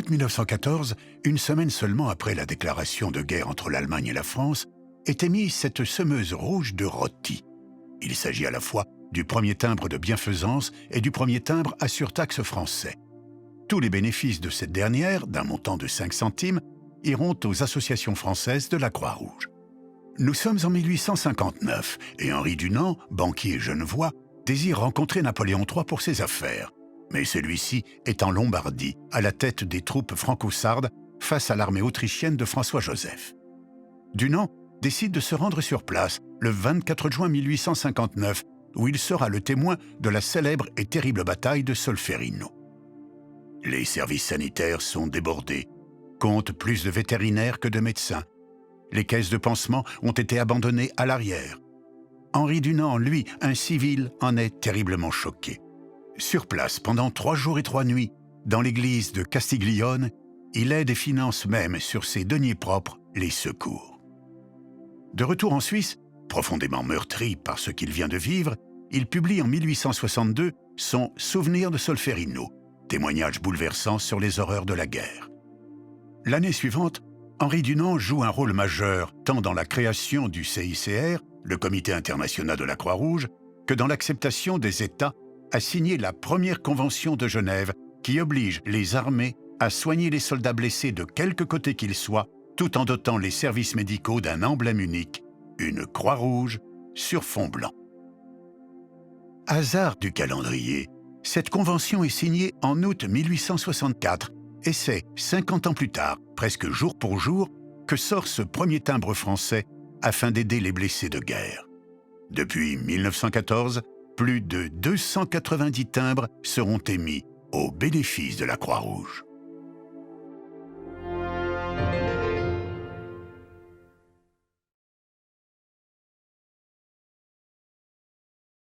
août 1914, une semaine seulement après la déclaration de guerre entre l'Allemagne et la France, est émise cette semeuse rouge de rôti. Il s'agit à la fois du premier timbre de bienfaisance et du premier timbre à surtaxe français. Tous les bénéfices de cette dernière, d'un montant de 5 centimes, iront aux associations françaises de la Croix-Rouge. Nous sommes en 1859 et Henri Dunant, banquier genevois, désire rencontrer Napoléon III pour ses affaires. Mais celui-ci est en Lombardie, à la tête des troupes franco-sardes, face à l'armée autrichienne de François-Joseph. Dunant décide de se rendre sur place le 24 juin 1859, où il sera le témoin de la célèbre et terrible bataille de Solferino. Les services sanitaires sont débordés, comptent plus de vétérinaires que de médecins. Les caisses de pansement ont été abandonnées à l'arrière. Henri Dunant, lui, un civil, en est terriblement choqué. Sur place, pendant 3 jours et 3 nuits, dans l'église de Castiglione, il aide et finance même sur ses deniers propres les secours. De retour en Suisse, profondément meurtri par ce qu'il vient de vivre, il publie en 1862 son « Souvenir de Solferino », témoignage bouleversant sur les horreurs de la guerre. L'année suivante, Henri Dunant joue un rôle majeur tant dans la création du CICR, le Comité international de la Croix-Rouge, que dans l'acceptation des États à signer la première convention de Genève qui oblige les armées à soigner les soldats blessés de quelque côté qu'ils soient, tout en dotant les services médicaux d'un emblème unique, une croix rouge sur fond blanc. Hasard du calendrier, cette convention est signée en août 1864 et c'est 50 ans plus tard, presque jour pour jour, que sort ce premier timbre français afin d'aider les blessés de guerre. Depuis 1914, plus de 290 timbres seront émis au bénéfice de la Croix-Rouge.